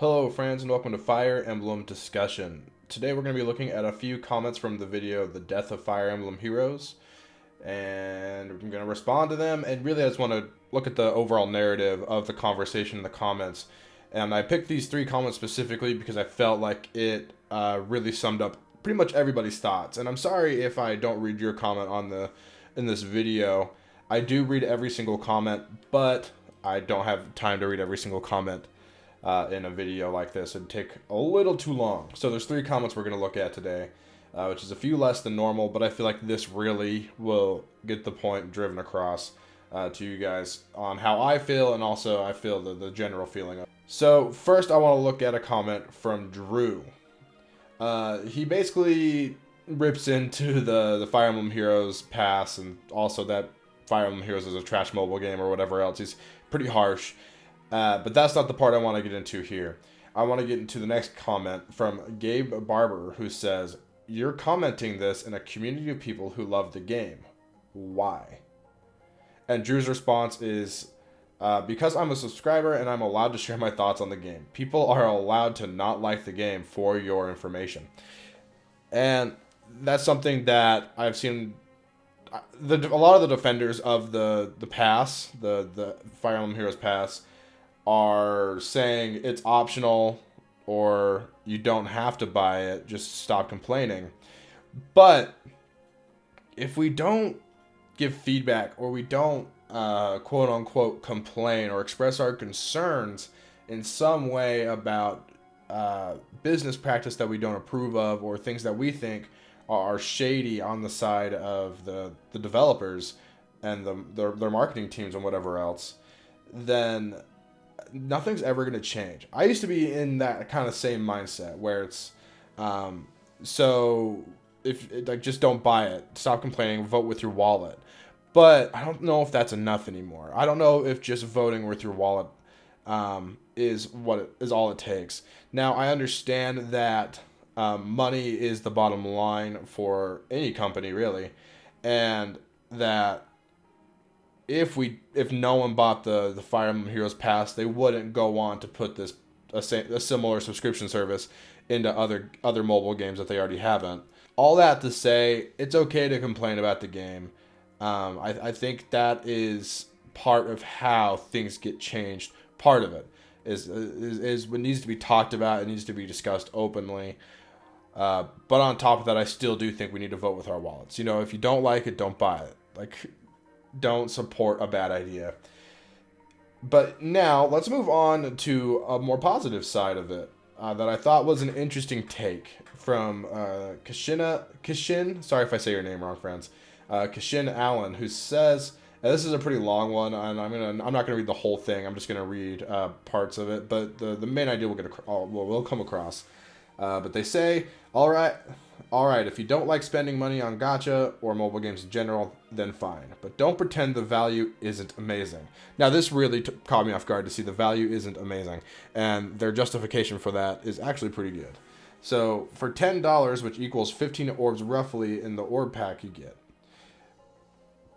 Hello friends and welcome to Fire Emblem Discussion. Today we're going to be looking at a few comments from the video The Death of Fire Emblem Heroes, and I'm going to respond to them, and really I just want to look at the overall narrative of the conversation in the comments. And I picked these three comments specifically because I felt like it really summed up pretty much everybody's thoughts. And I'm sorry if I don't read your comment in this video. I do read every single comment, but I don't have time to read every single comment in a video like this. It'd take a little too long. So there's three comments we're going to look at today, which is a few less than normal, but I feel like this really will get the point driven across to you guys on how I feel, and also I feel the general feeling. So first I want to look at a comment from Drew. He basically rips into the Fire Emblem Heroes Pass, and also that Fire Emblem Heroes is a trash mobile game or whatever else. He's pretty harsh. But that's not the part I want to get into here. I want to get into the next comment from Gabe Barber, who says, "You're commenting this in a community of people who love the game. Why?" And Drew's response is, because I'm a subscriber and I'm allowed to share my thoughts on the game. People are allowed to not like the game for your information. And that's something that I've seen. A lot of the defenders of the pass, the Fire Emblem Heroes Pass, are saying it's optional or you don't have to buy it, just stop complaining. But if we don't give feedback, or we don't quote unquote complain or express our concerns in some way about business practice that we don't approve of, or things that we think are shady on the side of the developers and their marketing teams and whatever else, then nothing's ever going to change. I used to be in that kind of same mindset where it's so if like, just don't buy it, stop complaining, vote with your wallet. But I don't know if that's enough anymore. I don't know if just voting with your wallet is all it takes. Now I understand that money is the bottom line for any company, really, and that if no one bought the Fire Emblem Heroes Pass, they wouldn't go on to put a similar subscription service into other mobile games that they already haven't. All that to say, it's okay to complain about the game. I think that is part of how things get changed. Part of it is what needs to be talked about. It needs to be discussed openly. But on top of that, I still do think we need to vote with our wallets. If you don't like it, don't buy it. Don't support a bad idea. But now let's move on to a more positive side of it that I thought was an interesting take from Kishin. Sorry if I say your name wrong, friends. Kishin Allen, who says, and this is a pretty long one, and I'm not gonna read the whole thing. I'm just gonna read parts of it, but the main idea will come across. But they say, all right, if you don't like spending money on gacha or mobile games in general, then fine. But don't pretend the value isn't amazing. Now, this really caught me off guard to see the value isn't amazing. And their justification for that is actually pretty good. So, for $10, which equals 15 orbs roughly in the orb pack, you get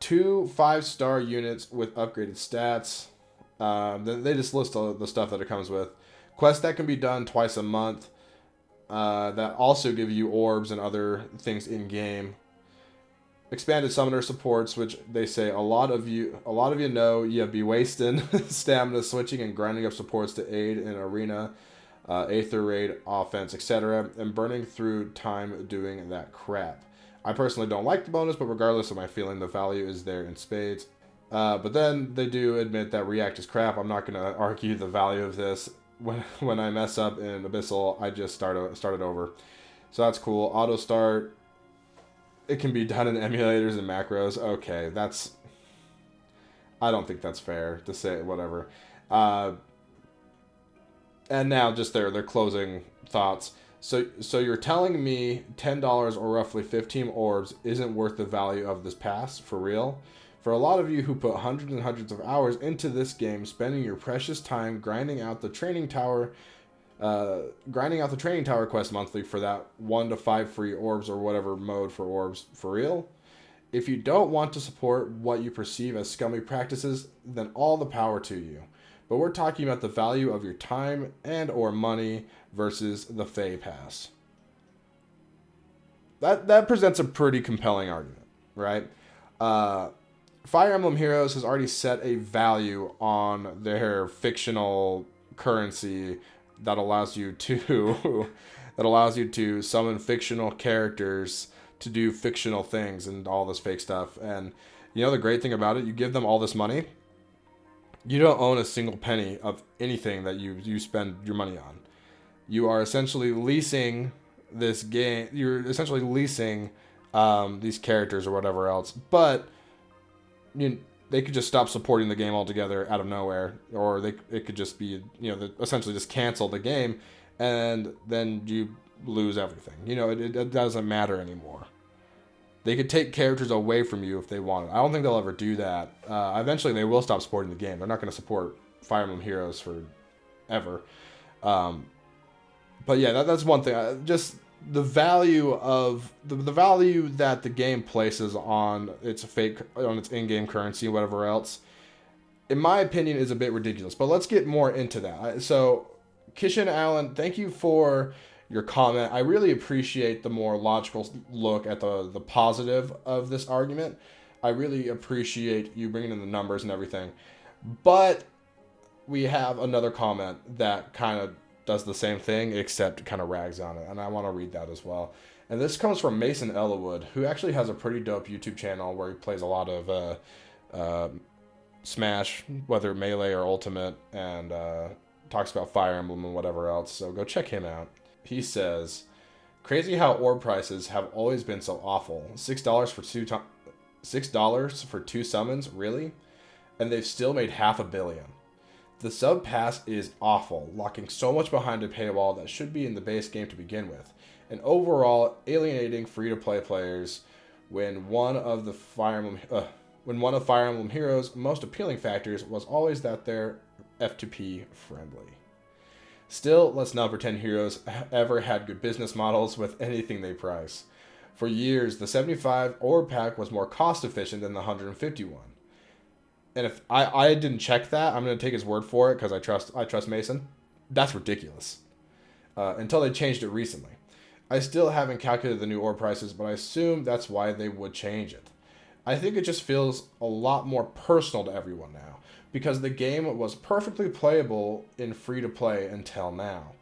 2 5-star units with upgraded stats. They just list all the stuff that it comes with. Quests that can be done twice a month. That also give you orbs and other things in game. Expanded summoner supports, which they say a lot of you know you be wasting stamina switching and grinding up supports to aid in arena, Aether raid, offense, etc., and burning through time doing that crap. I personally don't like the bonus, but regardless of my feeling, the value is there in spades. But then they do admit that React is crap. I'm not going to argue the value of this. When I mess up in Abyssal, I just start it over. So that's cool. Auto start. It can be done in emulators and macros. Okay, I don't think that's fair to say, whatever. And now just their closing thoughts. So you're telling me $10 or roughly 15 orbs isn't worth the value of this pass, for real? For a lot of you who put hundreds and hundreds of hours into this game, spending your precious time grinding out the training tower quest monthly for that 1 to 5 free orbs or whatever mode for orbs, for real? If you don't want to support what you perceive as scummy practices, then all the power to you. but we're talking about the value of your time and or money versus the FEH Pass. That presents a pretty compelling argument, right? Fire Emblem Heroes has already set a value on their fictional currency that allows you to summon fictional characters to do fictional things and all this fake stuff. And you know the great thing about it, you give them all this money, you don't own a single penny of anything that you spend your money on. You are essentially leasing this game. You're essentially leasing these characters or whatever else. But they could just stop supporting the game altogether out of nowhere, or it could just be essentially just cancel the game, and then you lose everything. It doesn't matter anymore. They could take characters away from you if they wanted. I don't think they'll ever do that. Eventually, they will stop supporting the game. They're not going to support Fire Emblem Heroes forever. But yeah, that's one thing. Just the value of the value that the game places on its in-game currency, whatever else, in my opinion, is a bit ridiculous. But let's get more into that. So, Kishan Allen, thank you for your comment. I really appreciate the more logical look at the positive of this argument. I really appreciate you bringing in the numbers and everything. But we have another comment that kind of does the same thing, except kind of rags on it. And I want to read that as well. And this comes from Mason Elwood, who actually has a pretty dope YouTube channel where he plays a lot of Smash, whether Melee or Ultimate, and talks about Fire Emblem and whatever else. So go check him out. He says, "Crazy how orb prices have always been so awful. $6 for two summons, really? And they've still made $500 million. The sub pass is awful, locking so much behind a paywall that should be in the base game to begin with, and overall alienating free-to-play players when one of Fire Emblem Heroes' most appealing factors was always that they're F2P friendly. Still, let's not pretend Heroes ever had good business models with anything they price. For years, the 75 orb pack was more cost efficient than the 151. And if I didn't check that, I'm going to take his word for it because I trust Mason. That's ridiculous. Until they changed it recently. I still haven't calculated the new orb prices, but I assume that's why they would change it. I think it just feels a lot more personal to everyone now, because the game was perfectly playable in free-to-play until now,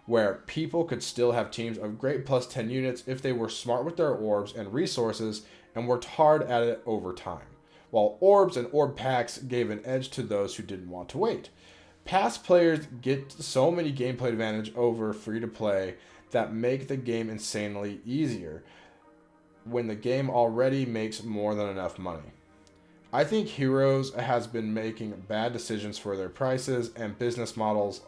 where people could still have teams of great plus 10 units if they were smart with their orbs and resources and worked hard at it over time, while orbs and orb packs gave an edge to those who didn't want to wait. Past players get so many gameplay advantage over free-to-play that make the game insanely easier when the game already makes more than enough money. I think Heroes has been making bad decisions for their prices and business models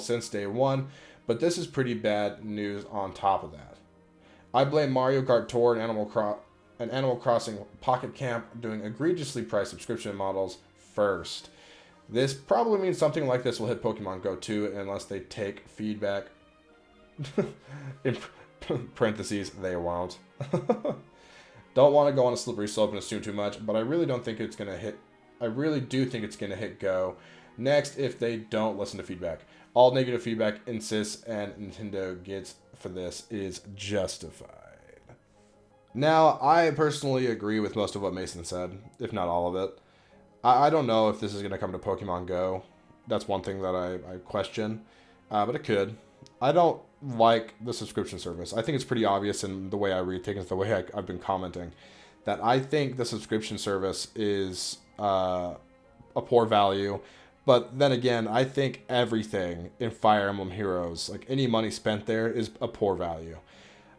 since day one, but this is pretty bad news on top of that. I blame Mario Kart Tour and Animal Crossing Pocket Camp doing egregiously priced subscription models first. This probably means something like this will hit Pokemon Go too, unless they take feedback. In parentheses, they won't. Don't want to go on a slippery slope and assume too much, but I really don't think it's going to hit. I really do think it's going to hit Go next if they don't listen to feedback. All negative feedback insists and Nintendo gets for this is justified. Now, I personally agree with most of what Mason said, if not all of it. I don't know if this is going to come to Pokemon Go. That's one thing that I question, but it could. I don't like the subscription service. I think it's pretty obvious in the way I read things, the way I've been commenting, that I think the subscription service is a poor value. But then again, I think everything in Fire Emblem Heroes, like any money spent there, is a poor value.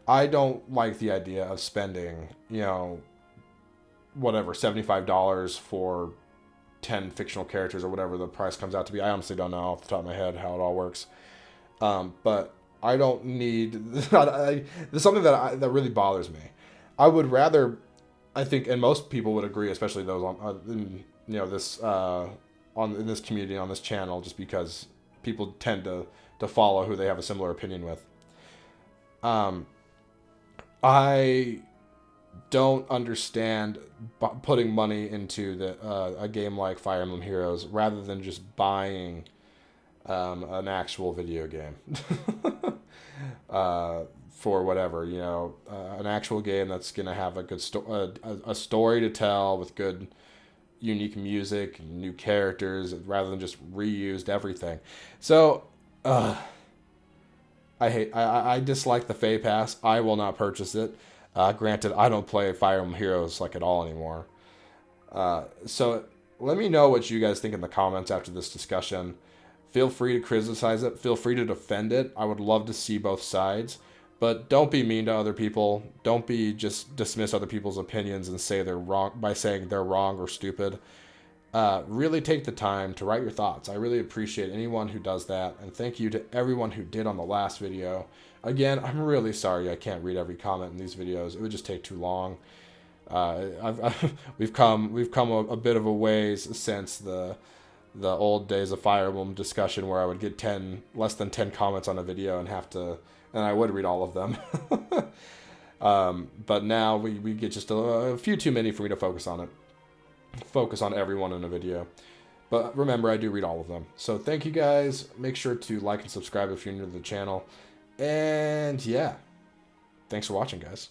I don't like the idea of spending, whatever, $75 for 10 fictional characters or whatever the price comes out to be. I honestly don't know off the top of my head how it all works. But I don't need. There's something that really bothers me. I would rather, I think, and most people would agree, especially those on in this community, on this channel, just because people tend to follow who they have a similar opinion with. I don't understand putting money into a game like Fire Emblem Heroes rather than just buying an actual video game. For whatever, an actual game that's gonna have a good a story to tell with good, unique music, new characters, rather than just reused everything. So, I dislike the FEH Pass. I will not purchase it. Granted, I don't play Fire Emblem Heroes like at all anymore. So let me know what you guys think in the comments after this discussion. Feel free to criticize it. Feel free to defend it. I would love to see both sides. But don't be mean to other people. Don't be just dismiss other people's opinions and say they're wrong by saying they're wrong or stupid. Really take the time to write your thoughts. I really appreciate anyone who does that. And thank you to everyone who did on the last video. Again, I'm really sorry I can't read every comment in these videos. It would just take too long. We've come a bit of a ways since the old days of Fire Emblem discussion where I would get less than 10 comments on a video and I would read all of them. But now we get just a few too many for me to focus on it. Focus on everyone in a video. But remember, I do read all of them. So thank you guys. Make sure to like and subscribe if you're new to the channel. And yeah, thanks for watching, guys.